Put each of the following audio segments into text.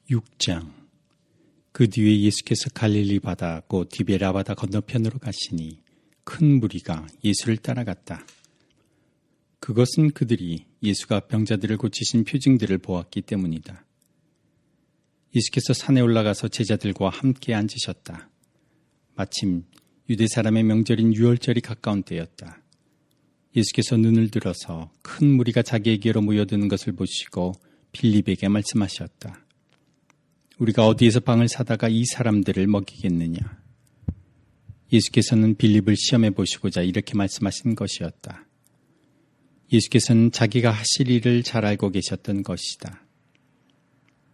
6장. 그 뒤에 예수께서 갈릴리 바다 곧 디베랴 바다 건너편으로 가시니 큰 무리가 예수를 따라갔다. 그것은 그들이 예수가 병자들을 고치신 표징들을 보았기 때문이다. 예수께서 산에 올라가서 제자들과 함께 앉으셨다. 마침 유대 사람의 명절인 유월절이 가까운 때였다. 예수께서 눈을 들어서 큰 무리가 자기에게로 모여드는 것을 보시고 빌립에게 말씀하셨다. 우리가 어디에서 빵을 사다가 이 사람들을 먹이겠느냐? 예수께서는 빌립을 시험해 보시고자 이렇게 말씀하신 것이었다. 예수께서는 자기가 하실 일을 잘 알고 계셨던 것이다.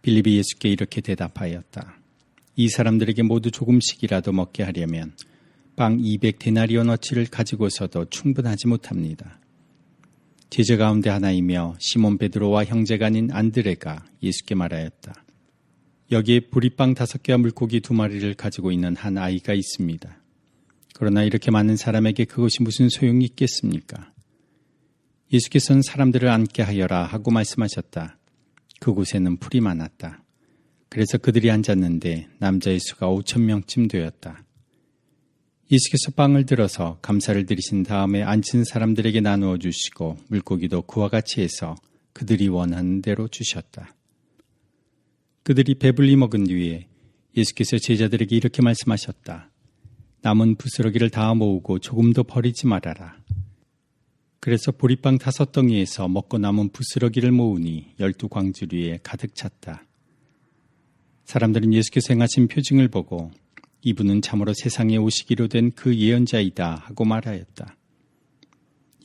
빌립이 예수께 이렇게 대답하였다. 이 사람들에게 모두 조금씩이라도 먹게 하려면 빵 200데나리온어치를 가지고서도 충분하지 못합니다. 제자 가운데 하나이며 시몬 베드로와 형제가 아닌 안드레가 예수께 말하였다. 여기에 보리빵 5개와 물고기 2마리를 가지고 있는 한 아이가 있습니다. 그러나 이렇게 많은 사람에게 그것이 무슨 소용이 있겠습니까? 예수께서는 사람들을 앉게 하여라 하고 말씀하셨다. 그곳에는 풀이 많았다. 그래서 그들이 앉았는데 남자의 수가 5,000명쯤 되었다. 예수께서 빵을 들어서 감사를 드리신 다음에 앉은 사람들에게 나누어 주시고 물고기도 그와 같이 해서 그들이 원하는 대로 주셨다. 그들이 배불리 먹은 뒤에 예수께서 제자들에게 이렇게 말씀하셨다. 남은 부스러기를 다 모으고 조금도 버리지 말아라. 그래서 보리빵 5덩이에서 먹고 남은 부스러기를 모으니 12광주리에 가득 찼다. 사람들은 예수께서 행하신 표징을 보고 이분은 참으로 세상에 오시기로 된 그 예언자이다 하고 말하였다.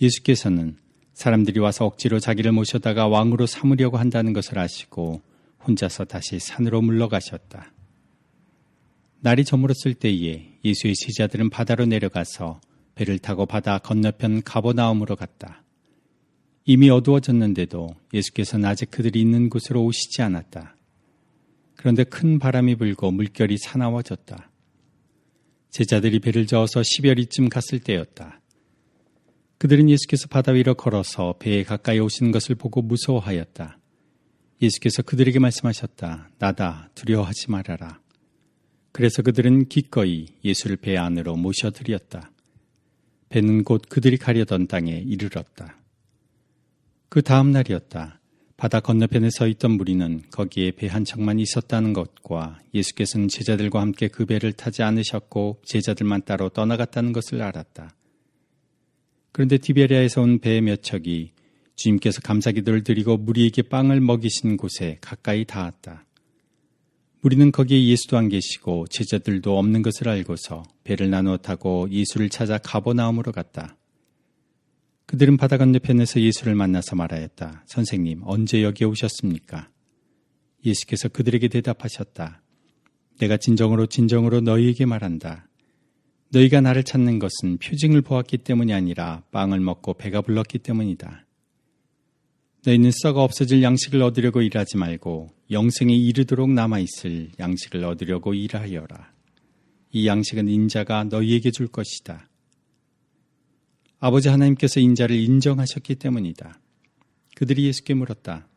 예수께서는 사람들이 와서 억지로 자기를 모셔다가 왕으로 삼으려고 한다는 것을 아시고 혼자서 다시 산으로 물러가셨다. 날이 저물었을 때에 예수의 제자들은 바다로 내려가서 배를 타고 바다 건너편 가버나움으로 갔다. 이미 어두워졌는데도 예수께서는 아직 그들이 있는 곳으로 오시지 않았다. 그런데 큰 바람이 불고 물결이 사나워졌다. 제자들이 배를 저어서 10여리쯤 갔을 때였다. 그들은 예수께서 바다 위로 걸어서 배에 가까이 오시는 것을 보고 무서워하였다. 예수께서 그들에게 말씀하셨다. 나다, 두려워하지 말아라. 그래서 그들은 기꺼이 예수를 배 안으로 모셔들였다. 배는 곧 그들이 가려던 땅에 이르렀다. 그 다음 날이었다. 바다 건너편에 서 있던 무리는 거기에 배 한 척만 있었다는 것과 예수께서는 제자들과 함께 그 배를 타지 않으셨고 제자들만 따로 떠나갔다는 것을 알았다. 그런데 디베랴에서 온 배 몇 척이 주님께서 감사기도를 드리고 무리에게 빵을 먹이신 곳에 가까이 닿았다. 무리는 거기에 예수도 안 계시고 제자들도 없는 것을 알고서 배를 나누어 타고 예수를 찾아 가버나움으로 갔다. 그들은 바다 건너편에서 예수를 만나서 말하였다. 선생님, 언제 여기에 오셨습니까? 예수께서 그들에게 대답하셨다. 내가 진정으로 너희에게 말한다. 너희가 나를 찾는 것은 표징을 보았기 때문이 아니라 빵을 먹고 배가 불렀기 때문이다. 너희는 썩어 없어질 양식을 얻으려고 일하지 말고 영생에 이르도록 남아있을 양식을 얻으려고 일하여라. 이 양식은 인자가 너희에게 줄 것이다. 아버지 하나님께서 인자를 인정하셨기 때문이다. 그들이 예수께 물었다.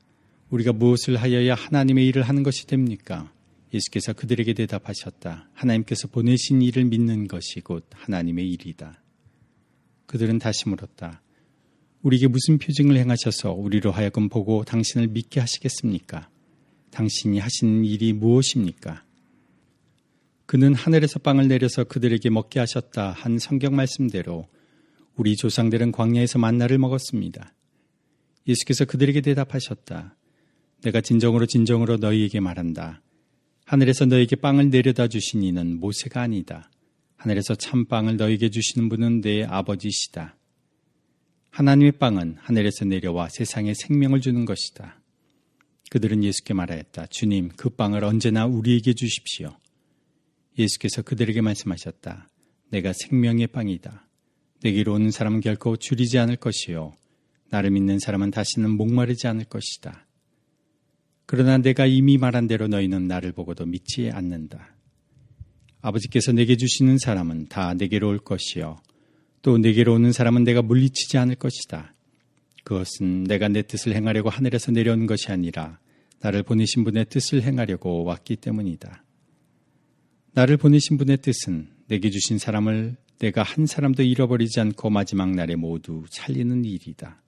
우리가 무엇을 하여야 하나님의 일을 하는 것이 됩니까? 예수께서 그들에게 대답하셨다. 하나님께서 보내신 일을 믿는 것이 곧 하나님의 일이다. 그들은 다시 물었다. 우리에게 무슨 표징을 행하셔서 우리로 하여금 보고 당신을 믿게 하시겠습니까? 당신이 하시는 일이 무엇입니까? 그는 하늘에서 빵을 내려서 그들에게 먹게 하셨다 한 성경 말씀대로 우리 조상들은 광야에서 만나를 먹었습니다. 예수께서 그들에게 대답하셨다. 내가 진정으로 너희에게 말한다. 하늘에서 너희에게 빵을 내려다 주신 이는 모세가 아니다. 하늘에서 참빵을 너희에게 주시는 분은 내 아버지시다. 하나님의 빵은 하늘에서 내려와 세상에 생명을 주는 것이다. 그들은 예수께 말하였다. 주님, 그 빵을 언제나 우리에게 주십시오. 예수께서 그들에게 말씀하셨다. 내가 생명의 빵이다. 내게로 오는 사람은 결코 줄이지 않을 것이요. 나를 믿는 사람은 다시는 목마르지 않을 것이다. 그러나 내가 이미 말한 대로 너희는 나를 보고도 믿지 않는다. 아버지께서 내게 주시는 사람은 다 내게로 올 것이요. 또 내게로 오는 사람은 내가 물리치지 않을 것이다. 그것은 내가 내 뜻을 행하려고 하늘에서 내려온 것이 아니라 나를 보내신 분의 뜻을 행하려고 왔기 때문이다. 나를 보내신 분의 뜻은 내게 주신 사람을 내가 한 사람도 잃어버리지 않고 마지막 날에 모두 살리는 일이다.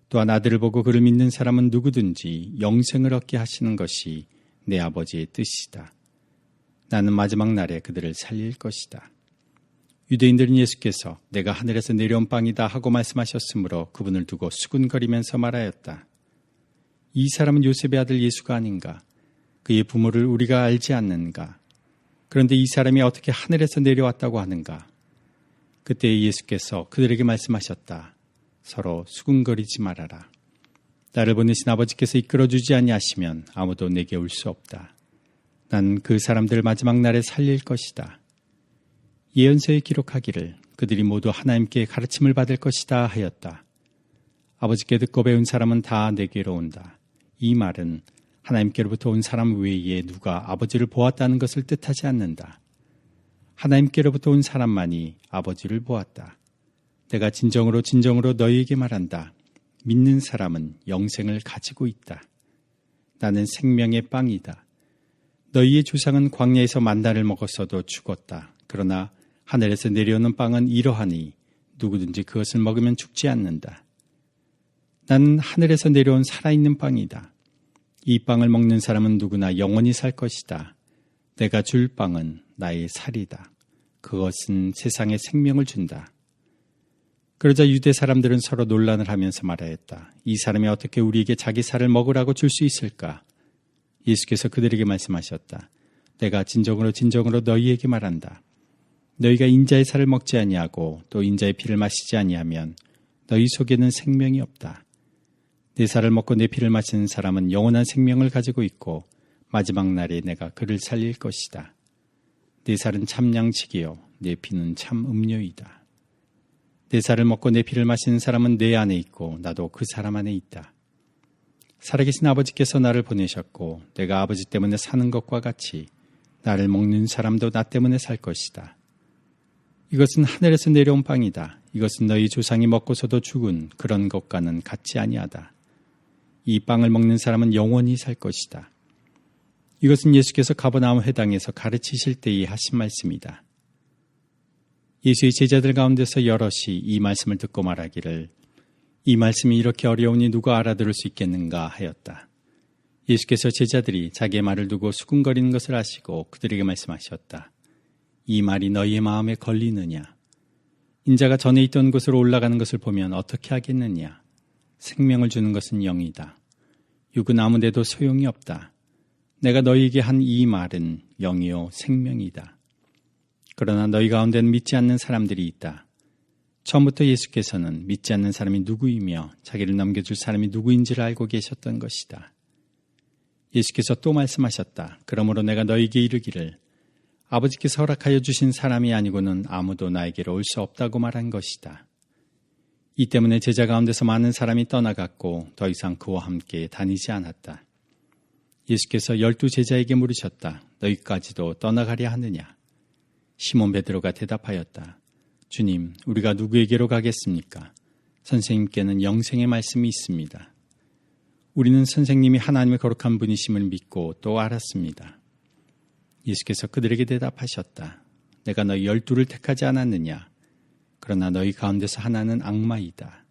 또한 아들을 보고 그를 믿는 사람은 누구든지 영생을 얻게 하시는 것이 내 아버지의 뜻이다. 나는 마지막 날에 그들을 살릴 것이다. 유대인들은 예수께서 내가 하늘에서 내려온 빵이다 하고 말씀하셨으므로 그분을 두고 수군거리면서 말하였다. 이 사람은 요셉의 아들 예수가 아닌가? 그의 부모를 우리가 알지 않는가? 그런데 이 사람이 어떻게 하늘에서 내려왔다고 하는가? 그때 예수께서 그들에게 말씀하셨다. 서로 수군거리지 말아라. 나를 보내신 아버지께서 이끌어주지 아니하시면 아무도 내게 올 수 없다. 난 그 사람들을 마지막 날에 살릴 것이다. 예언서에 기록하기를 그들이 모두 하나님께 가르침을 받을 것이다 하였다. 아버지께 듣고 배운 사람은 다 내게로 온다. 이 말은 하나님께로부터 온 사람 외에 누가 아버지를 보았다는 것을 뜻하지 않는다. 하나님께로부터 온 사람만이 아버지를 보았다. 내가 진정으로 너희에게 말한다. 믿는 사람은 영생을 가지고 있다. 나는 생명의 빵이다. 너희의 조상은 광야에서 만나를 먹었어도 죽었다. 그러나 하늘에서 내려오는 빵은 이러하니 누구든지 그것을 먹으면 죽지 않는다. 나는 하늘에서 내려온 살아있는 빵이다. 이 빵을 먹는 사람은 누구나 영원히 살 것이다. 내가 줄 빵은 나의 살이다. 그것은 세상에 생명을 준다. 그러자 유대 사람들은 서로 논란을 하면서 말하였다. 이 사람이 어떻게 우리에게 자기 살을 먹으라고 줄 수 있을까? 예수께서 그들에게 말씀하셨다. 내가 진정으로 너희에게 말한다. 너희가 인자의 살을 먹지 아니하고 또 인자의 피를 마시지 아니하면 너희 속에는 생명이 없다. 내 살을 먹고 내 피를 마시는 사람은 영원한 생명을 가지고 있고 마지막 날에 내가 그를 살릴 것이다. 내 살은 참 양식이요 내 피는 참 음료이다. 내 살을 먹고 내 피를 마시는 사람은 내 안에 있고 나도 그 사람 안에 있다. 살아계신 아버지께서 나를 보내셨고 내가 아버지 때문에 사는 것과 같이 나를 먹는 사람도 나 때문에 살 것이다. 이것은 하늘에서 내려온 빵이다. 이것은 너희 조상이 먹고서도 죽은 그런 것과는 같지 아니하다. 이 빵을 먹는 사람은 영원히 살 것이다. 이것은 예수께서 가버나움 회당에서 가르치실 때에 하신 말씀이다. 예수의 제자들 가운데서 여럿이 이 말씀을 듣고 말하기를 이 말씀이 이렇게 어려우니 누가 알아들을 수 있겠는가 하였다. 예수께서 제자들이 자기의 말을 두고 수군거리는 것을 아시고 그들에게 말씀하셨다. 이 말이 너희의 마음에 걸리느냐? 인자가 전에 있던 곳으로 올라가는 것을 보면 어떻게 하겠느냐? 생명을 주는 것은 영이다. 육은 아무데도 소용이 없다. 내가 너희에게 한 이 말은 영이요 생명이다. 그러나 너희 가운데는 믿지 않는 사람들이 있다. 처음부터 예수께서는 믿지 않는 사람이 누구이며 자기를 넘겨줄 사람이 누구인지를 알고 계셨던 것이다. 예수께서 또 말씀하셨다. 그러므로 내가 너희에게 이르기를 아버지께서 허락하여 주신 사람이 아니고는 아무도 나에게로 올 수 없다고 말한 것이다. 이 때문에 제자 가운데서 많은 사람이 떠나갔고 더 이상 그와 함께 다니지 않았다. 예수께서 12 제자에게 물으셨다. 너희까지도 떠나가려 하느냐? 시몬 베드로가 대답하였다. 주님, 우리가 누구에게로 가겠습니까? 선생님께는 영생의 말씀이 있습니다. 우리는 선생님이 하나님의 거룩한 분이심을 믿고 또 알았습니다. 예수께서 그들에게 대답하셨다. 내가 너희 12를 택하지 않았느냐? 그러나 너희 가운데서 하나는 악마이다.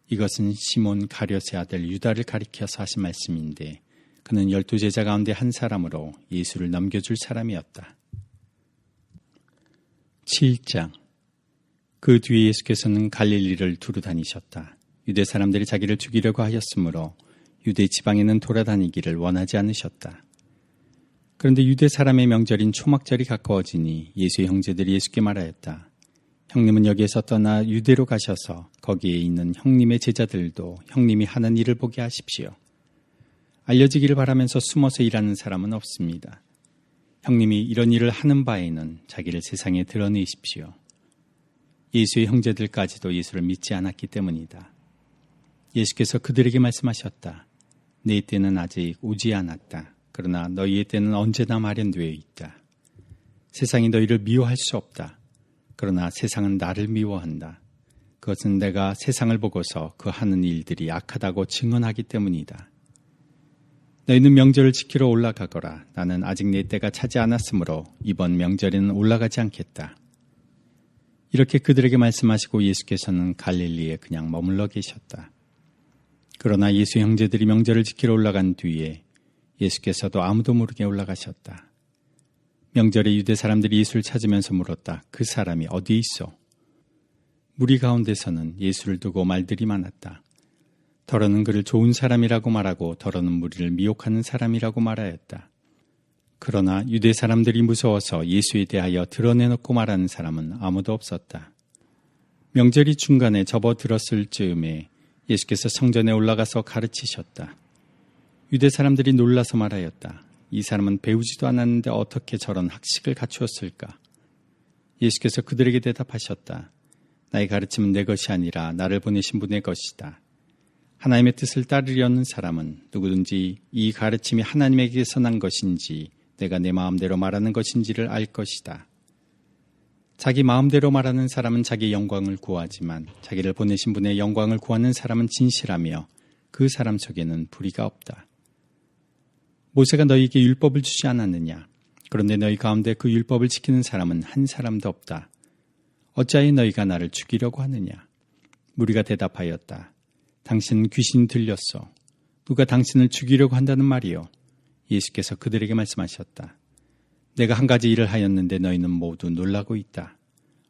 이것은 시몬 가룟의 아들 유다를 가리켜서 하신 말씀인데 그는 12 제자 가운데 한 사람으로 예수를 넘겨줄 사람이었다. 7장. 그 뒤에 예수께서는 갈릴리를 두루 다니셨다. 유대 사람들이 자기를 죽이려고 하였으므로 유대 지방에는 돌아다니기를 원하지 않으셨다. 그런데 유대 사람의 명절인 초막절이 가까워지니 예수의 형제들이 예수께 말하였다. 형님은 여기에서 떠나 유대로 가셔서 거기에 있는 형님의 제자들도 형님이 하는 일을 보게 하십시오. 알려지기를 바라면서 숨어서 일하는 사람은 없습니다. 형님이 이런 일을 하는 바에는 자기를 세상에 드러내십시오. 예수의 형제들까지도 예수를 믿지 않았기 때문이다. 예수께서 그들에게 말씀하셨다. 내 때는 아직 오지 않았다. 그러나 너희의 때는 언제나 마련되어 있다. 세상이 너희를 미워할 수 없다. 그러나 세상은 나를 미워한다. 그것은 내가 세상을 보고서 그 하는 일들이 악하다고 증언하기 때문이다. 너희는 명절을 지키러 올라가거라. 나는 아직 내 때가 차지 않았으므로 이번 명절에는 올라가지 않겠다. 이렇게 그들에게 말씀하시고 예수께서는 갈릴리에 그냥 머물러 계셨다. 그러나 예수 형제들이 명절을 지키러 올라간 뒤에 예수께서도 아무도 모르게 올라가셨다. 명절에 유대 사람들이 예수를 찾으면서 물었다. 그 사람이 어디에 있어? 무리 가운데서는 예수를 두고 말들이 많았다. 더러는 그를 좋은 사람이라고 말하고 더러는 무리를 미혹하는 사람이라고 말하였다. 그러나 유대 사람들이 무서워서 예수에 대하여 드러내놓고 말하는 사람은 아무도 없었다. 명절이 중간에 접어들었을 즈음에 예수께서 성전에 올라가서 가르치셨다. 유대 사람들이 놀라서 말하였다. 이 사람은 배우지도 않았는데 어떻게 저런 학식을 갖추었을까? 예수께서 그들에게 대답하셨다. 나의 가르침은 내 것이 아니라 나를 보내신 분의 것이다. 하나님의 뜻을 따르려는 사람은 누구든지 이 가르침이 하나님에게서 난 것인지 내가 내 마음대로 말하는 것인지를 알 것이다. 자기 마음대로 말하는 사람은 자기의 영광을 구하지만 자기를 보내신 분의 영광을 구하는 사람은 진실하며 그 사람 속에는 불의가 없다. 모세가 너희에게 율법을 주지 않았느냐? 그런데 너희 가운데 그 율법을 지키는 사람은 한 사람도 없다. 어찌하여 너희가 나를 죽이려고 하느냐? 무리가 대답하였다. 당신은 귀신 들렸소. 누가 당신을 죽이려고 한다는 말이요? 예수께서 그들에게 말씀하셨다. 내가 한 가지 일을 하였는데 너희는 모두 놀라고 있다.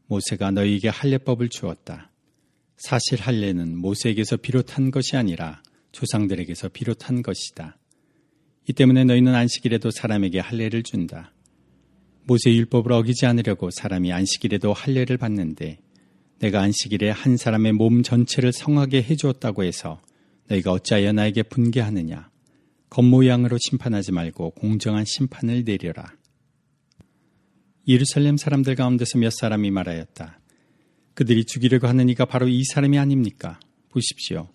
모세가 너희에게 할례법을 주었다. 사실 할례는 모세에게서 비롯한 것이 아니라 조상들에게서 비롯한 것이다. 이 때문에 너희는 안식일에도 사람에게 할례를 준다. 모세의 율법을 어기지 않으려고 사람이 안식일에도 할례를 받는데 내가 안식일에 한 사람의 몸 전체를 성하게 해주었다고 해서 너희가 어찌하여 나에게 분개하느냐. 겉모양으로 심판하지 말고 공정한 심판을 내려라. 예루살렘 사람들 가운데서 몇 사람이 말하였다. 그들이 죽이려고 하는 이가 바로 이 사람이 아닙니까? 보십시오.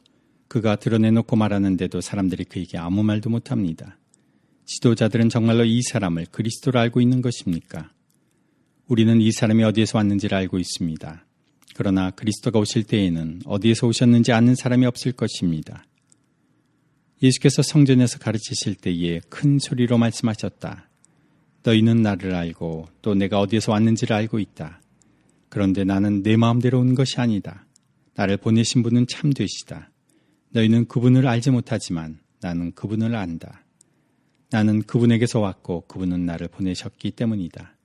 그가 드러내놓고 말하는데도 사람들이 그에게 아무 말도 못합니다. 지도자들은 정말로 이 사람을 그리스도로 알고 있는 것입니까? 우리는 이 사람이 어디에서 왔는지를 알고 있습니다. 그러나 그리스도가 오실 때에는 어디에서 오셨는지 아는 사람이 없을 것입니다. 예수께서 성전에서 가르치실 때에 큰 소리로 말씀하셨다. 너희는 나를 알고 또 내가 어디에서 왔는지를 알고 있다. 그런데 나는 내 마음대로 온 것이 아니다. 나를 보내신 분은 참되시다. 너희는 그분을 알지 못하지만 나는 그분을 안다. 나는 그분에게서 왔고 그분은 나를 보내셨기 때문이다.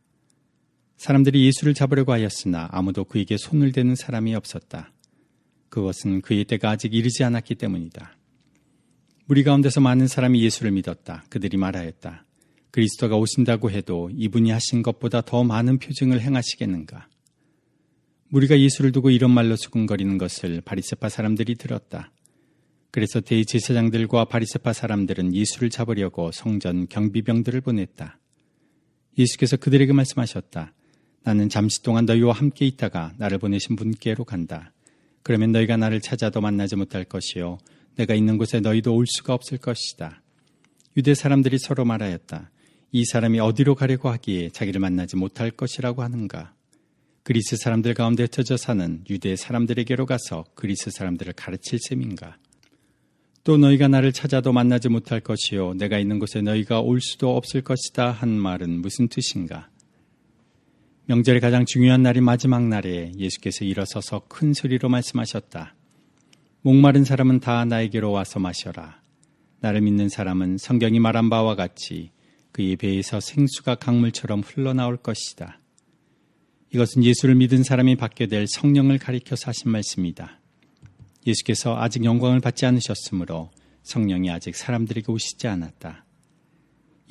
사람들이 예수를 잡으려고 하였으나 아무도 그에게 손을 대는 사람이 없었다. 그것은 그의 때가 아직 이르지 않았기 때문이다. 무리 가운데서 많은 사람이 예수를 믿었다. 그들이 말하였다. 그리스도가 오신다고 해도 이분이 하신 것보다 더 많은 표징을 행하시겠는가? 무리가 예수를 두고 이런 말로 수군거리는 것을 바리새파 사람들이 들었다. 그래서 대제사장들과 바리새파 사람들은 예수를 잡으려고 성전 경비병들을 보냈다. 예수께서 그들에게 말씀하셨다. 나는 잠시 동안 너희와 함께 있다가 나를 보내신 분께로 간다. 그러면 너희가 나를 찾아도 만나지 못할 것이요 내가 있는 곳에 너희도 올 수가 없을 것이다. 유대 사람들이 서로 말하였다. 이 사람이 어디로 가려고 하기에 자기를 만나지 못할 것이라고 하는가? 그리스 사람들 가운데 흩어져 사는 유대 사람들에게로 가서 그리스 사람들을 가르칠 셈인가? 또 너희가 나를 찾아도 만나지 못할 것이요 내가 있는 곳에 너희가 올 수도 없을 것이다 한 말은 무슨 뜻인가? 명절의 가장 중요한 날인 마지막 날에 예수께서 일어서서 큰 소리로 말씀하셨다. 목마른 사람은 다 나에게로 와서 마셔라. 나를 믿는 사람은 성경이 말한 바와 같이 그의 배에서 생수가 강물처럼 흘러나올 것이다. 이것은 예수를 믿은 사람이 받게 될 성령을 가리켜서 하신 말씀이다. 예수께서 아직 영광을 받지 않으셨으므로 성령이 아직 사람들에게 오시지 않았다.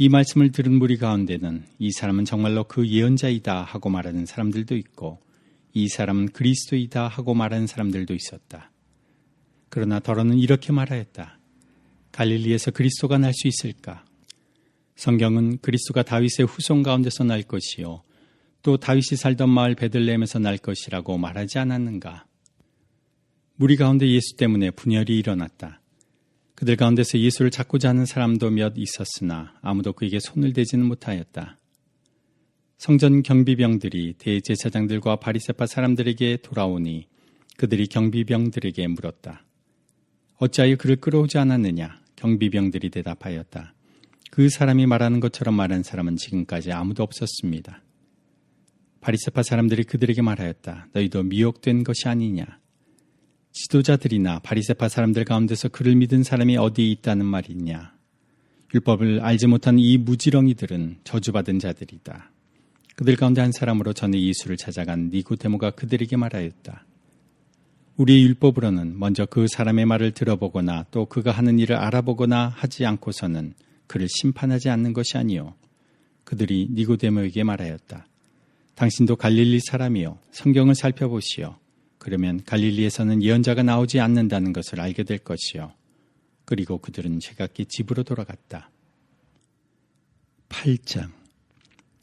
이 말씀을 들은 무리 가운데는 이 사람은 정말로 그 예언자이다 하고 말하는 사람들도 있고 이 사람은 그리스도이다 하고 말하는 사람들도 있었다. 그러나 더러는 이렇게 말하였다. 갈릴리에서 그리스도가 날 수 있을까? 성경은 그리스도가 다윗의 후손 가운데서 날 것이요 또 다윗이 살던 마을 베들레헴에서 날 것이라고 말하지 않았는가? 무리 가운데 예수 때문에 분열이 일어났다. 그들 가운데서 예수를 찾고자 하는 사람도 몇 있었으나 아무도 그에게 손을 대지는 못하였다. 성전 경비병들이 대제사장들과 바리새파 사람들에게 돌아오니 그들이 경비병들에게 물었다. 어찌하여 그를 끌어오지 않았느냐? 경비병들이 대답하였다. 그 사람이 말하는 것처럼 말한 사람은 지금까지 아무도 없었습니다. 바리새파 사람들이 그들에게 말하였다. 너희도 미혹된 것이 아니냐. 지도자들이나 바리새파 사람들 가운데서 그를 믿은 사람이 어디에 있다는 말이냐. 율법을 알지 못한 이 무지렁이들은 저주받은 자들이다. 그들 가운데 한 사람으로 전에 예수를 찾아간 니고데모가 그들에게 말하였다. 우리의 율법으로는 먼저 그 사람의 말을 들어보거나 또 그가 하는 일을 알아보거나 하지 않고서는 그를 심판하지 않는 것이 아니요. 그들이 니고데모에게 말하였다. 당신도 갈릴리 사람이요. 성경을 살펴보시오. 그러면 갈릴리에서는 예언자가 나오지 않는다는 것을 알게 될 것이요. 그리고 그들은 제각기 집으로 돌아갔다. 8장.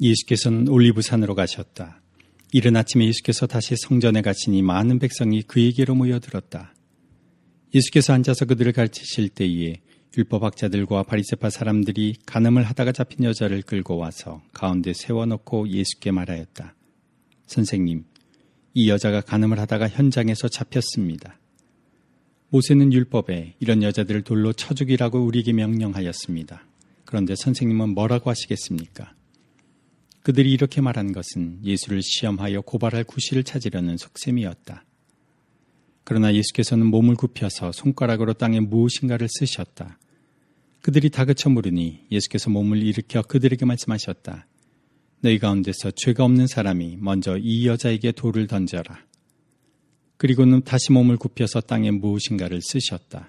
예수께서는 올리브산으로 가셨다. 이른 아침에 예수께서 다시 성전에 가시니 많은 백성이 그에게로 모여들었다. 예수께서 앉아서 그들을 가르치실 때에 율법학자들과 바리새파 사람들이 간음을 하다가 잡힌 여자를 끌고 와서 가운데 세워놓고 예수께 말하였다. 선생님, 이 여자가 간음을 하다가 현장에서 잡혔습니다. 모세는 율법에 이런 여자들을 돌로 쳐 죽이라고 우리에게 명령하였습니다. 그런데 선생님은 뭐라고 하시겠습니까? 그들이 이렇게 말한 것은 예수를 시험하여 고발할 구실을 찾으려는 속셈이었다. 그러나 예수께서는 몸을 굽혀서 손가락으로 땅에 무엇인가를 쓰셨다. 그들이 다그쳐 물으니 예수께서 몸을 일으켜 그들에게 말씀하셨다. 너희 가운데서 죄가 없는 사람이 먼저 이 여자에게 돌을 던져라. 그리고는 다시 몸을 굽혀서 땅에 무엇인가를 쓰셨다.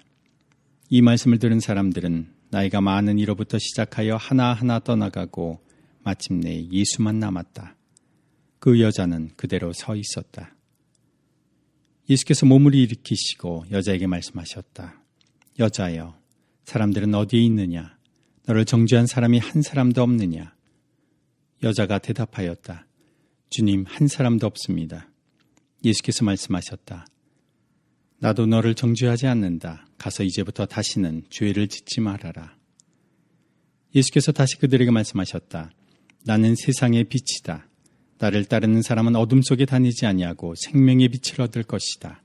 이 말씀을 들은 사람들은 나이가 많은 이로부터 시작하여 하나하나 떠나가고 마침내 예수만 남았다. 그 여자는 그대로 서 있었다. 예수께서 몸을 일으키시고 여자에게 말씀하셨다. 여자여, 사람들은 어디에 있느냐? 너를 정죄한 사람이 한 사람도 없느냐? 여자가 대답하였다. 주님, 한 사람도 없습니다. 예수께서 말씀하셨다. 나도 너를 정죄하지 않는다. 가서 이제부터 다시는 죄를 짓지 말아라. 예수께서 다시 그들에게 말씀하셨다. 나는 세상의 빛이다. 나를 따르는 사람은 어둠 속에 다니지 아니하고 생명의 빛을 얻을 것이다.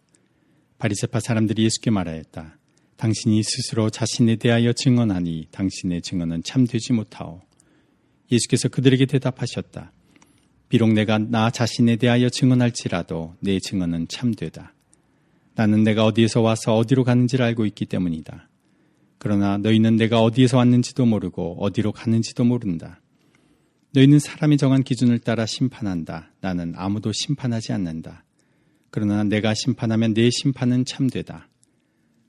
바리새파 사람들이 예수께 말하였다. 당신이 스스로 자신에 대하여 증언하니 당신의 증언은 참되지 못하오. 예수께서 그들에게 대답하셨다. 비록 내가 나 자신에 대하여 증언할지라도 내 증언은 참되다. 나는 내가 어디에서 와서 어디로 가는지를 알고 있기 때문이다. 그러나 너희는 내가 어디에서 왔는지도 모르고 어디로 가는지도 모른다. 너희는 사람이 정한 기준을 따라 심판한다. 나는 아무도 심판하지 않는다. 그러나 내가 심판하면 내 심판은 참되다.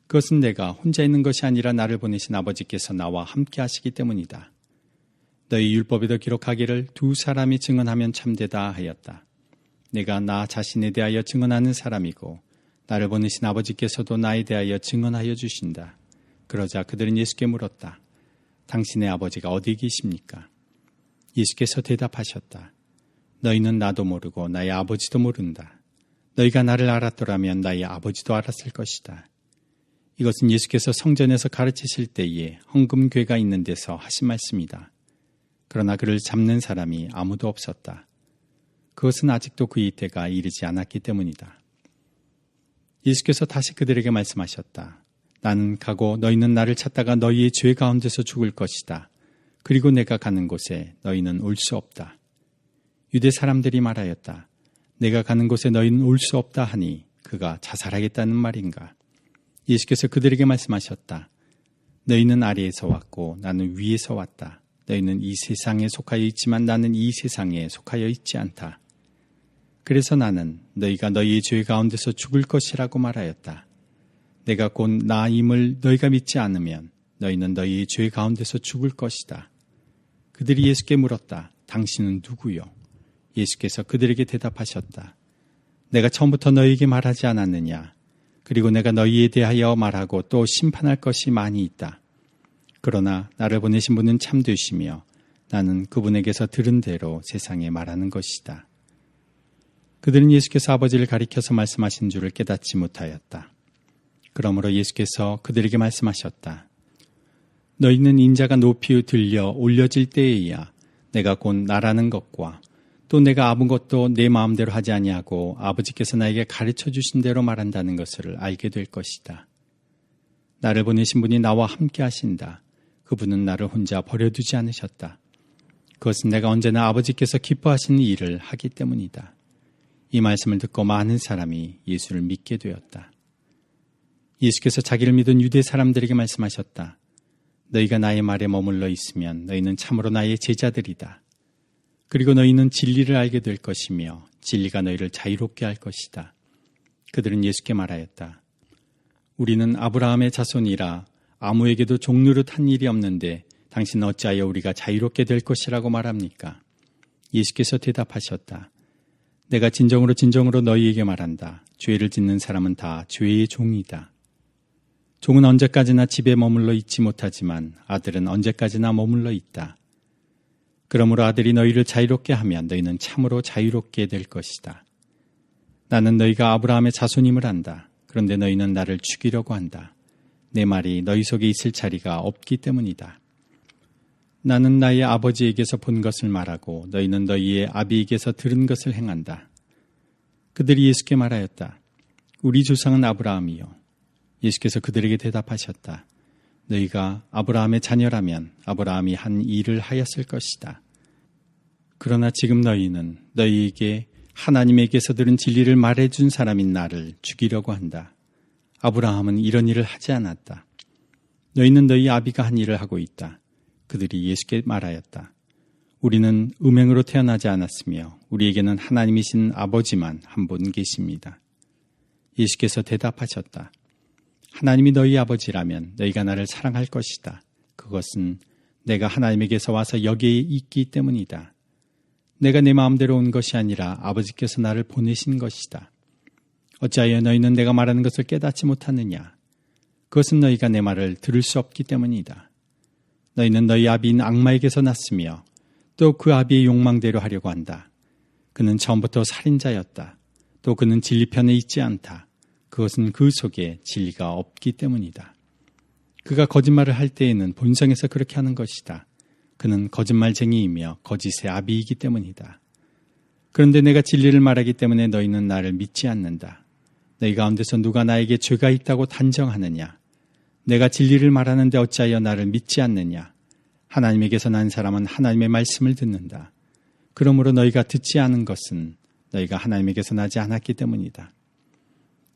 그것은 내가 혼자 있는 것이 아니라 나를 보내신 아버지께서 나와 함께 하시기 때문이다. 너희 율법에도 기록하기를 두 사람이 증언하면 참되다 하였다. 내가 나 자신에 대하여 증언하는 사람이고 나를 보내신 아버지께서도 나에 대하여 증언하여 주신다. 그러자 그들은 예수께 물었다. 당신의 아버지가 어디 계십니까? 예수께서 대답하셨다. 너희는 나도 모르고 나의 아버지도 모른다. 너희가 나를 알았더라면 나의 아버지도 알았을 것이다. 이것은 예수께서 성전에서 가르치실 때에 헌금궤가 있는 데서 하신 말씀이다. 그러나 그를 잡는 사람이 아무도 없었다. 그것은 아직도 그의 때가 이르지 않았기 때문이다. 예수께서 다시 그들에게 말씀하셨다. 나는 가고 너희는 나를 찾다가 너희의 죄 가운데서 죽을 것이다. 그리고 내가 가는 곳에 너희는 올 수 없다. 유대 사람들이 말하였다. 내가 가는 곳에 너희는 올 수 없다 하니 그가 자살하겠다는 말인가? 예수께서 그들에게 말씀하셨다. 너희는 아래에서 왔고 나는 위에서 왔다. 너희는 이 세상에 속하여 있지만 나는 이 세상에 속하여 있지 않다. 그래서 나는 너희가 너희의 죄 가운데서 죽을 것이라고 말하였다. 내가 곧 나임을 너희가 믿지 않으면 너희는 너희의 죄 가운데서 죽을 것이다. 그들이 예수께 물었다. 당신은 누구요? 예수께서 그들에게 대답하셨다. 내가 처음부터 너희에게 말하지 않았느냐? 그리고 내가 너희에 대하여 말하고 또 심판할 것이 많이 있다. 그러나 나를 보내신 분은 참되시며 나는 그분에게서 들은 대로 세상에 말하는 것이다. 그들은 예수께서 아버지를 가리켜서 말씀하신 줄을 깨닫지 못하였다. 그러므로 예수께서 그들에게 말씀하셨다. 너희는 인자가 높이 들려 올려질 때에야 내가 곧 나라는 것과 또 내가 아무것도 내 마음대로 하지 아니하고 아버지께서 나에게 가르쳐 주신 대로 말한다는 것을 알게 될 것이다. 나를 보내신 분이 나와 함께 하신다. 그분은 나를 혼자 버려두지 않으셨다. 그것은 내가 언제나 아버지께서 기뻐하시는 일을 하기 때문이다. 이 말씀을 듣고 많은 사람이 예수를 믿게 되었다. 예수께서 자기를 믿은 유대 사람들에게 말씀하셨다. 너희가 나의 말에 머물러 있으면 너희는 참으로 나의 제자들이다. 그리고 너희는 진리를 알게 될 것이며 진리가 너희를 자유롭게 할 것이다. 그들은 예수께 말하였다. 우리는 아브라함의 자손이라 아무에게도 종노릇 한 일이 없는데 당신은 어찌하여 우리가 자유롭게 될 것이라고 말합니까? 예수께서 대답하셨다. 내가 진정으로 너희에게 말한다. 죄를 짓는 사람은 다 죄의 종이다. 종은 언제까지나 집에 머물러 있지 못하지만 아들은 언제까지나 머물러 있다. 그러므로 아들이 너희를 자유롭게 하면 너희는 참으로 자유롭게 될 것이다. 나는 너희가 아브라함의 자손임을 안다. 그런데 너희는 나를 죽이려고 한다. 내 말이 너희 속에 있을 자리가 없기 때문이다. 나는 나의 아버지에게서 본 것을 말하고 너희는 너희의 아비에게서 들은 것을 행한다. 그들이 예수께 말하였다. 우리 조상은 아브라함이요. 예수께서 그들에게 대답하셨다. 너희가 아브라함의 자녀라면 아브라함이 한 일을 하였을 것이다. 그러나 지금 너희는 너희에게 하나님에게서 들은 진리를 말해준 사람인 나를 죽이려고 한다. 아브라함은 이런 일을 하지 않았다. 너희는 너희 아비가 한 일을 하고 있다. 그들이 예수께 말하였다. 우리는 음행으로 태어나지 않았으며 우리에게는 하나님이신 아버지만 한 분 계십니다. 예수께서 대답하셨다. 하나님이 너희 아버지라면 너희가 나를 사랑할 것이다. 그것은 내가 하나님에게서 와서 여기에 있기 때문이다. 내가 내 마음대로 온 것이 아니라 아버지께서 나를 보내신 것이다. 어찌하여 너희는 내가 말하는 것을 깨닫지 못하느냐? 그것은 너희가 내 말을 들을 수 없기 때문이다. 너희는 너희 아비인 악마에게서 났으며 또 그 아비의 욕망대로 하려고 한다. 그는 처음부터 살인자였다. 또 그는 진리 편에 있지 않다. 그것은 그 속에 진리가 없기 때문이다. 그가 거짓말을 할 때에는 본성에서 그렇게 하는 것이다. 그는 거짓말쟁이이며 거짓의 아비이기 때문이다. 그런데 내가 진리를 말하기 때문에 너희는 나를 믿지 않는다. 너희 가운데서 누가 나에게 죄가 있다고 단정하느냐? 내가 진리를 말하는데 어찌하여 나를 믿지 않느냐? 하나님에게서 난 사람은 하나님의 말씀을 듣는다. 그러므로 너희가 듣지 않은 것은 너희가 하나님에게서 나지 않았기 때문이다.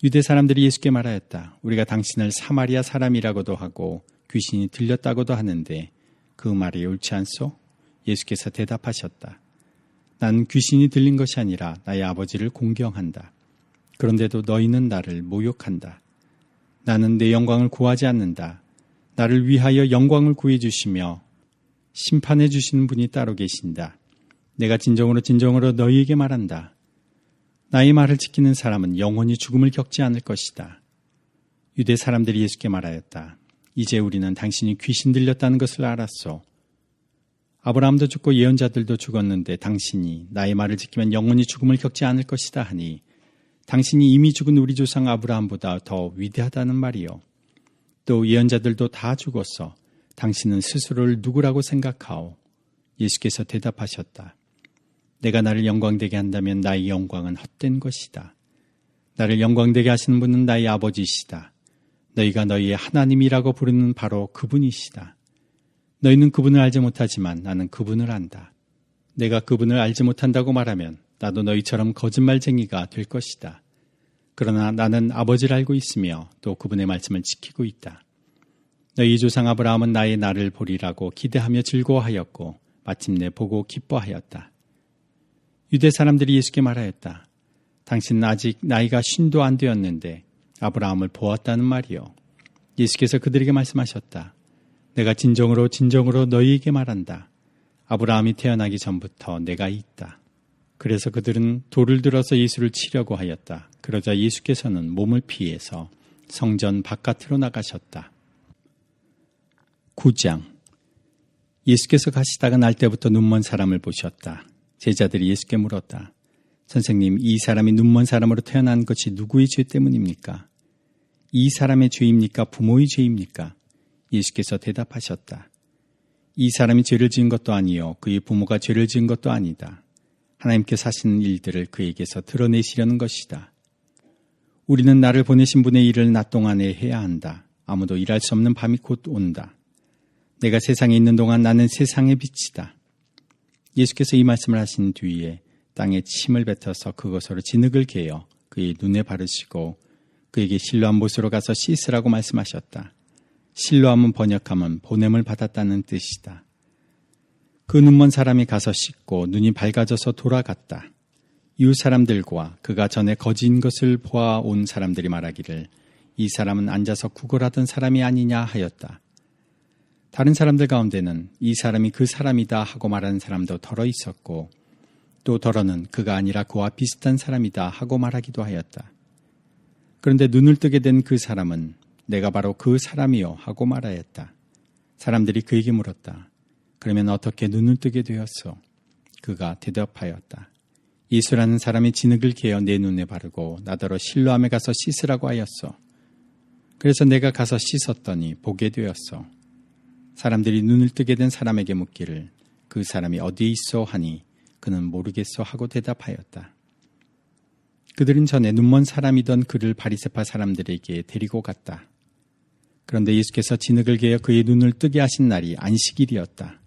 유대 사람들이 예수께 말하였다. 우리가 당신을 사마리아 사람이라고도 하고 귀신이 들렸다고도 하는데 그 말이 옳지 않소? 예수께서 대답하셨다. 나는 귀신이 들린 것이 아니라 나의 아버지를 공경한다. 그런데도 너희는 나를 모욕한다. 나는 내 영광을 구하지 않는다. 나를 위하여 영광을 구해 주시며 심판해 주시는 분이 따로 계신다. 내가 진정으로 너희에게 말한다. 나의 말을 지키는 사람은 영원히 죽음을 겪지 않을 것이다. 유대 사람들이 예수께 말하였다. 이제 우리는 당신이 귀신 들렸다는 것을 알았소. 아브라함도 죽고 예언자들도 죽었는데 당신이 나의 말을 지키면 영원히 죽음을 겪지 않을 것이다 하니 당신이 이미 죽은 우리 조상 아브라함보다 더 위대하다는 말이요. 또 예언자들도 다 죽었어. 당신은 스스로를 누구라고 생각하오? 예수께서 대답하셨다. 내가 나를 영광되게 한다면 나의 영광은 헛된 것이다. 나를 영광되게 하시는 분은 나의 아버지시다. 너희가 너희의 하나님이라고 부르는 바로 그분이시다. 너희는 그분을 알지 못하지만 나는 그분을 안다. 내가 그분을 알지 못한다고 말하면 나도 너희처럼 거짓말쟁이가 될 것이다. 그러나 나는 아버지를 알고 있으며 또 그분의 말씀을 지키고 있다. 너희 조상 아브라함은 나의 날을 보리라고 기대하며 즐거워하였고 마침내 보고 기뻐하였다. 유대 사람들이 예수께 말하였다. 당신은 아직 나이가 50도 안 되었는데 아브라함을 보았다는 말이요. 예수께서 그들에게 말씀하셨다. 내가 진정으로 너희에게 말한다. 아브라함이 태어나기 전부터 내가 있다. 그래서 그들은 돌을 들어서 예수를 치려고 하였다. 그러자 예수께서는 몸을 피해서 성전 바깥으로 나가셨다. 9장. 예수께서 가시다가 날 때부터 눈먼 사람을 보셨다. 제자들이 예수께 물었다. 선생님, 이 사람이 눈먼 사람으로 태어난 것이 누구의 죄 때문입니까? 이 사람의 죄입니까? 부모의 죄입니까? 예수께서 대답하셨다. 이 사람이 죄를 지은 것도 아니요 그의 부모가 죄를 지은 것도 아니다. 하나님께서 하시는 일들을 그에게서 드러내시려는 것이다. 우리는 나를 보내신 분의 일을 낮 동안에 해야 한다. 아무도 일할 수 없는 밤이 곧 온다. 내가 세상에 있는 동안 나는 세상의 빛이다. 예수께서 이 말씀을 하신 뒤에 땅에 침을 뱉어서 그것으로 진흙을 개어 그의 눈에 바르시고 그에게 실로암 못으로 가서 씻으라고 말씀하셨다. 실로암은 번역하면 보냄을 받았다는 뜻이다. 그 눈먼 사람이 가서 씻고 눈이 밝아져서 돌아갔다. 이웃 사람들과 그가 전에 거지인 것을 보아온 사람들이 말하기를 이 사람은 앉아서 구걸하던 사람이 아니냐 하였다. 다른 사람들 가운데는 이 사람이 그 사람이다 하고 말하는 사람도 더러 있었고 또 더러는 그가 아니라 그와 비슷한 사람이다 하고 말하기도 하였다. 그런데 눈을 뜨게 된 그 사람은 내가 바로 그 사람이요 하고 말하였다. 사람들이 그에게 물었다. 그러면 어떻게 눈을 뜨게 되었소? 그가 대답하였다. 예수라는 사람이 진흙을 개어 내 눈에 바르고 나더러 실로암에 가서 씻으라고 하였소. 그래서 내가 가서 씻었더니 보게 되었소. 사람들이 눈을 뜨게 된 사람에게 묻기를 그 사람이 어디에 있어 하니 그는 모르겠소 하고 대답하였다. 그들은 전에 눈먼 사람이던 그를 바리새파 사람들에게 데리고 갔다. 그런데 예수께서 진흙을 개어 그의 눈을 뜨게 하신 날이 안식일이었다.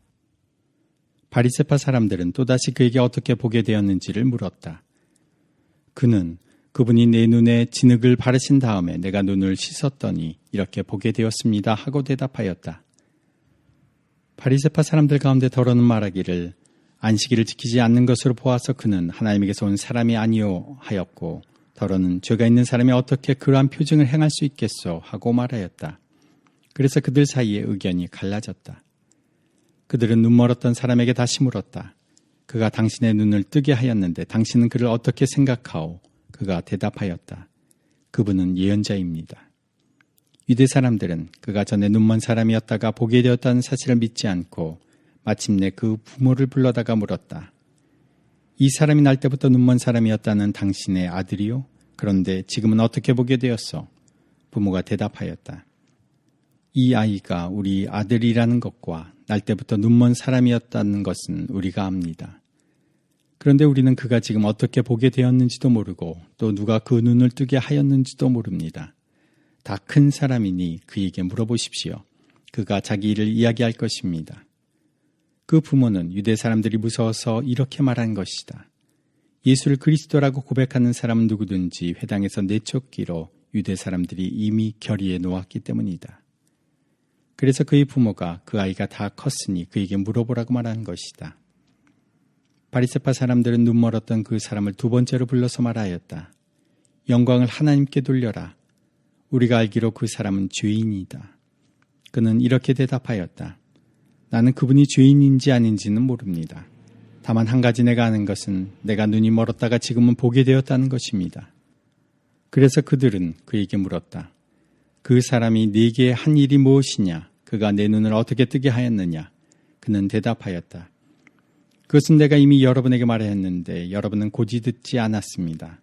바리새파 사람들은 또다시 그에게 어떻게 보게 되었는지를 물었다. 그는 그분이 내 눈에 진흙을 바르신 다음에 내가 눈을 씻었더니 이렇게 보게 되었습니다 하고 대답하였다. 바리새파 사람들 가운데 더러는 말하기를 안식일을 지키지 않는 것으로 보아서 그는 하나님에게서 온 사람이 아니오 하였고 더러는 죄가 있는 사람이 어떻게 그러한 표징을 행할 수 있겠소 하고 말하였다. 그래서 그들 사이에 의견이 갈라졌다. 그들은 눈멀었던 사람에게 다시 물었다. 그가 당신의 눈을 뜨게 하였는데 당신은 그를 어떻게 생각하오? 그가 대답하였다. 그분은 예언자입니다. 유대 사람들은 그가 전에 눈먼 사람이었다가 보게 되었다는 사실을 믿지 않고 마침내 그 부모를 불러다가 물었다. 이 사람이 날 때부터 눈먼 사람이었다는 당신의 아들이요? 그런데 지금은 어떻게 보게 되었소? 부모가 대답하였다. 이 아이가 우리 아들이라는 것과 날 때부터 눈먼 사람이었다는 것은 우리가 압니다. 그런데 우리는 그가 지금 어떻게 보게 되었는지도 모르고 또 누가 그 눈을 뜨게 하였는지도 모릅니다. 다 큰 사람이니 그에게 물어보십시오. 그가 자기 일을 이야기할 것입니다. 그 부모는 유대 사람들이 무서워서 이렇게 말한 것이다. 예수를 그리스도라고 고백하는 사람은 누구든지 회당에서 내쫓기로 유대 사람들이 이미 결의해 놓았기 때문이다. 그래서 그의 부모가 그 아이가 다 컸으니 그에게 물어보라고 말한 것이다. 바리새파 사람들은 눈멀었던 그 사람을 두 번째로 불러서 말하였다. 영광을 하나님께 돌려라. 우리가 알기로 그 사람은 죄인이다. 그는 이렇게 대답하였다. 나는 그분이 죄인인지 아닌지는 모릅니다. 다만 한 가지 내가 아는 것은 내가 눈이 멀었다가 지금은 보게 되었다는 것입니다. 그래서 그들은 그에게 물었다. 그 사람이 네게 한 일이 무엇이냐? 그가 내 눈을 어떻게 뜨게 하였느냐? 그는 대답하였다. 그것은 내가 이미 여러분에게 말하였는데 여러분은 고지 듣지 않았습니다.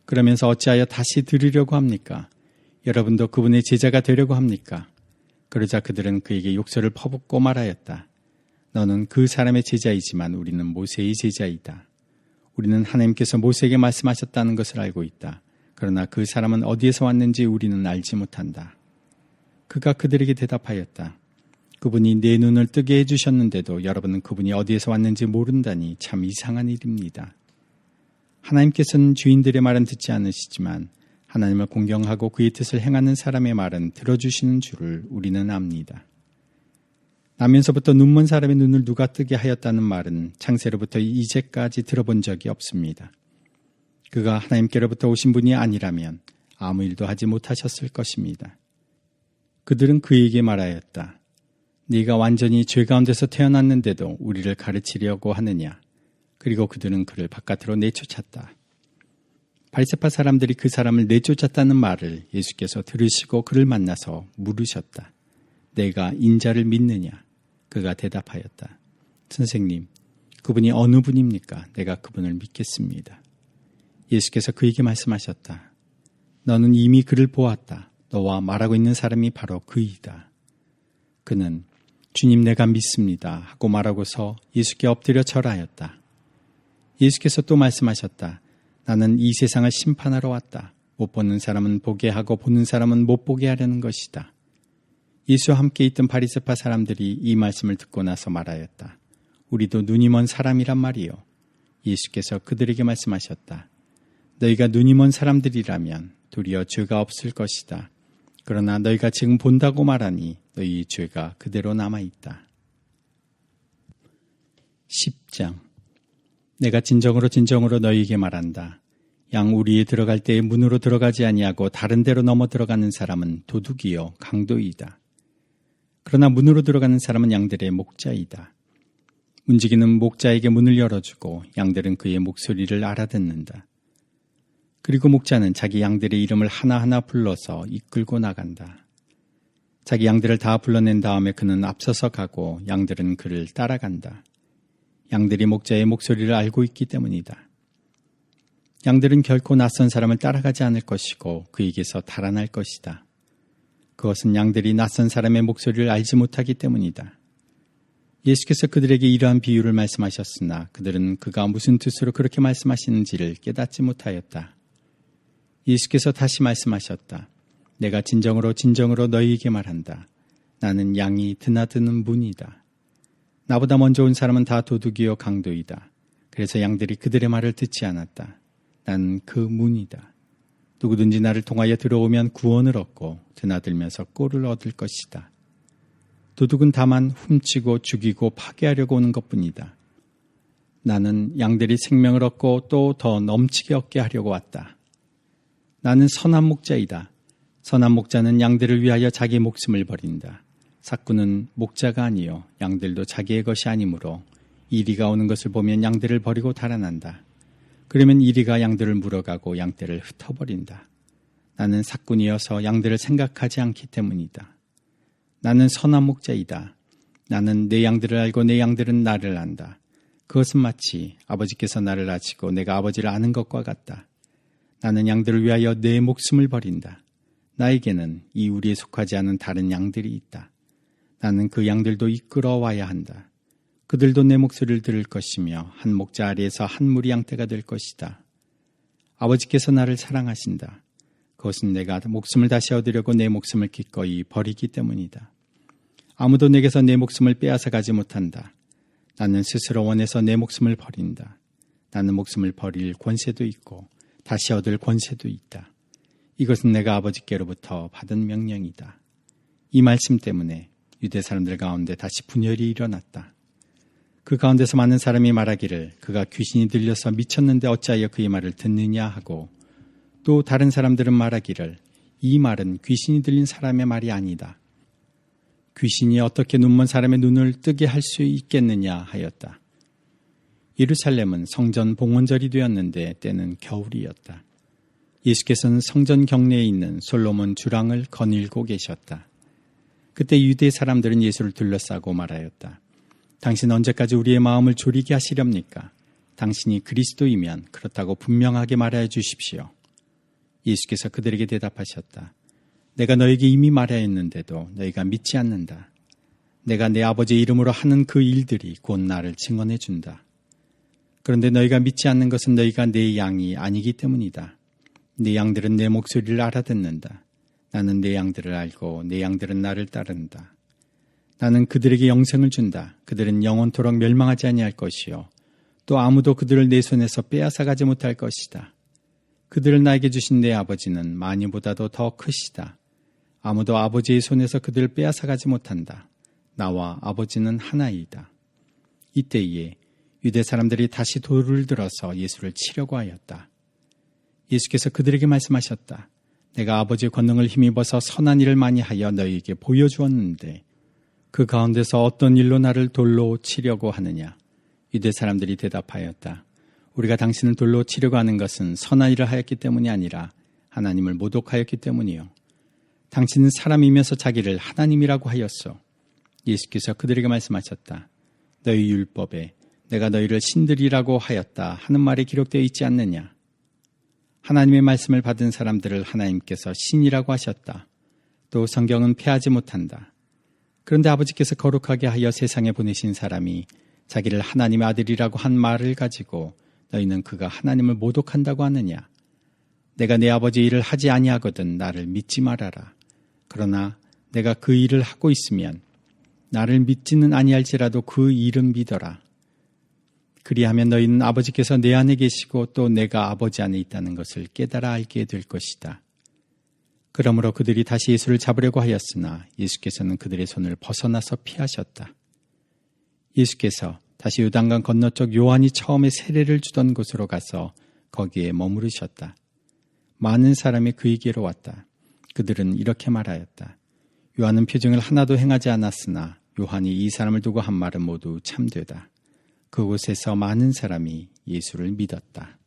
그러면서 어찌하여 다시 들으려고 합니까? 여러분도 그분의 제자가 되려고 합니까? 그러자 그들은 그에게 욕설을 퍼붓고 말하였다. 너는 그 사람의 제자이지만 우리는 모세의 제자이다. 우리는 하나님께서 모세에게 말씀하셨다는 것을 알고 있다. 그러나 그 사람은 어디에서 왔는지 우리는 알지 못한다. 그가 그들에게 대답하였다. 그분이 내 눈을 뜨게 해주셨는데도 여러분은 그분이 어디에서 왔는지 모른다니 참 이상한 일입니다. 하나님께서는 죄인들의 말은 듣지 않으시지만 하나님을 공경하고 그의 뜻을 행하는 사람의 말은 들어주시는 줄을 우리는 압니다. 나면서부터 눈먼 사람의 눈을 누가 뜨게 하였다는 말은 창세로부터 이제까지 들어본 적이 없습니다. 그가 하나님께로부터 오신 분이 아니라면 아무 일도 하지 못하셨을 것입니다. 그들은 그에게 말하였다. 네가 완전히 죄 가운데서 태어났는데도 우리를 가르치려고 하느냐? 그리고 그들은 그를 바깥으로 내쫓았다. 바리새파 사람들이 그 사람을 내쫓았다는 말을 예수께서 들으시고 그를 만나서 물으셨다. 내가 인자를 믿느냐? 그가 대답하였다. 선생님, 그분이 어느 분입니까? 내가 그분을 믿겠습니다. 예수께서 그에게 말씀하셨다. 너는 이미 그를 보았다. 너와 말하고 있는 사람이 바로 그이다. 그는 주님 내가 믿습니다 하고 말하고서 예수께 엎드려 절하였다. 예수께서 또 말씀하셨다. 나는 이 세상을 심판하러 왔다. 못 보는 사람은 보게 하고 보는 사람은 못 보게 하려는 것이다. 예수와 함께 있던 바리새파 사람들이 이 말씀을 듣고 나서 말하였다. 우리도 눈이 먼 사람이란 말이요. 예수께서 그들에게 말씀하셨다. 너희가 눈이 먼 사람들이라면 도리어 죄가 없을 것이다. 그러나 너희가 지금 본다고 말하니 너희 죄가 그대로 남아있다. 10장. 내가 진정으로 너희에게 말한다. 양 우리에 들어갈 때에 문으로 들어가지 아니하고 다른 데로 넘어 들어가는 사람은 도둑이요 강도이다. 그러나 문으로 들어가는 사람은 양들의 목자이다. 문지기는 목자에게 문을 열어주고 양들은 그의 목소리를 알아듣는다. 그리고 목자는 자기 양들의 이름을 하나하나 불러서 이끌고 나간다. 자기 양들을 다 불러낸 다음에 그는 앞서서 가고 양들은 그를 따라간다. 양들이 목자의 목소리를 알고 있기 때문이다. 양들은 결코 낯선 사람을 따라가지 않을 것이고 그에게서 달아날 것이다. 그것은 양들이 낯선 사람의 목소리를 알지 못하기 때문이다. 예수께서 그들에게 이러한 비유를 말씀하셨으나 그들은 그가 무슨 뜻으로 그렇게 말씀하시는지를 깨닫지 못하였다. 예수께서 다시 말씀하셨다. 내가 진정으로 너희에게 말한다. 나는 양이 드나드는 문이다. 나보다 먼저 온 사람은 다 도둑이요 강도이다. 그래서 양들이 그들의 말을 듣지 않았다. 나는 그 문이다. 누구든지 나를 통하여 들어오면 구원을 얻고 드나들면서 꼴을 얻을 것이다. 도둑은 다만 훔치고 죽이고 파괴하려고 오는 것뿐이다. 나는 양들이 생명을 얻고 또 더 넘치게 얻게 하려고 왔다. 나는 선한 목자이다. 선한 목자는 양들을 위하여 자기 목숨을 버린다. 삭구는 목자가 아니요 양들도 자기의 것이 아니므로 이리가 오는 것을 보면 양들을 버리고 달아난다. 그러면 이리가 양들을 물어가고 양떼를 흩어버린다. 나는 삭군이어서 양들을 생각하지 않기 때문이다. 나는 선한 목자이다. 나는 내 양들을 알고 내 양들은 나를 안다. 그것은 마치 아버지께서 나를 아시고 내가 아버지를 아는 것과 같다. 나는 양들을 위하여 내 목숨을 버린다. 나에게는 이 우리에 속하지 않은 다른 양들이 있다. 나는 그 양들도 이끌어와야 한다. 그들도 내 목소리를 들을 것이며 한 목자 아래에서 한 무리 양떼가 될 것이다. 아버지께서 나를 사랑하신다. 그것은 내가 목숨을 다시 얻으려고 내 목숨을 기꺼이 버리기 때문이다. 아무도 내게서 내 목숨을 빼앗아 가지 못한다. 나는 스스로 원해서 내 목숨을 버린다. 나는 목숨을 버릴 권세도 있고 다시 얻을 권세도 있다. 이것은 내가 아버지께로부터 받은 명령이다. 이 말씀 때문에 유대 사람들 가운데 다시 분열이 일어났다. 그 가운데서 많은 사람이 말하기를 그가 귀신이 들려서 미쳤는데 어찌하여 그의 말을 듣느냐 하고 또 다른 사람들은 말하기를 이 말은 귀신이 들린 사람의 말이 아니다. 귀신이 어떻게 눈먼 사람의 눈을 뜨게 할 수 있겠느냐 하였다. 예루살렘은 성전 봉헌절이 되었는데 때는 겨울이었다. 예수께서는 성전 경내에 있는 솔로몬 주랑을 거닐고 계셨다. 그때 유대 사람들은 예수를 둘러싸고 말하였다. 당신 언제까지 우리의 마음을 졸이게 하시렵니까? 당신이 그리스도이면 그렇다고 분명하게 말하여 주십시오. 예수께서 그들에게 대답하셨다. 내가 너에게 이미 말하였는데도 너희가 믿지 않는다. 내가 내 아버지의 이름으로 하는 그 일들이 곧 나를 증언해 준다. 그런데 너희가 믿지 않는 것은 너희가 내 양이 아니기 때문이다. 내 양들은 내 목소리를 알아듣는다. 나는 내 양들을 알고 내 양들은 나를 따른다. 나는 그들에게 영생을 준다. 그들은 영원토록 멸망하지 아니할 것이요 또 아무도 그들을 내 손에서 빼앗아가지 못할 것이다. 그들을 나에게 주신 내 아버지는 많이보다도 더 크시다. 아무도 아버지의 손에서 그들을 빼앗아가지 못한다. 나와 아버지는 하나이다. 이때에 유대 사람들이 다시 돌을 들어서 예수를 치려고 하였다. 예수께서 그들에게 말씀하셨다. 내가 아버지의 권능을 힘입어서 선한 일을 많이 하여 너희에게 보여주었는데 그 가운데서 어떤 일로 나를 돌로 치려고 하느냐? 유대 사람들이 대답하였다. 우리가 당신을 돌로 치려고 하는 것은 선한 일을 하였기 때문이 아니라 하나님을 모독하였기 때문이요. 당신은 사람이면서 자기를 하나님이라고 하였소. 예수께서 그들에게 말씀하셨다. 너희 율법에 내가 너희를 신들이라고 하였다 하는 말이 기록되어 있지 않느냐? 하나님의 말씀을 받은 사람들을 하나님께서 신이라고 하셨다. 또 성경은 폐하지 못한다. 그런데 아버지께서 거룩하게 하여 세상에 보내신 사람이 자기를 하나님의 아들이라고 한 말을 가지고 너희는 그가 하나님을 모독한다고 하느냐? 내가 내 아버지 일을 하지 아니하거든 나를 믿지 말아라. 그러나 내가 그 일을 하고 있으면 나를 믿지는 아니할지라도 그 일은 믿어라. 그리하면 너희는 아버지께서 내 안에 계시고 또 내가 아버지 안에 있다는 것을 깨달아 알게 될 것이다. 그러므로 그들이 다시 예수를 잡으려고 하였으나 예수께서는 그들의 손을 벗어나서 피하셨다. 예수께서 다시 요단강 건너쪽 요한이 처음에 세례를 주던 곳으로 가서 거기에 머무르셨다. 많은 사람이 그에게로 왔다. 그들은 이렇게 말하였다. 요한은 표징을 하나도 행하지 않았으나 요한이 이 사람을 두고 한 말은 모두 참되다. 그곳에서 많은 사람이 예수를 믿었다.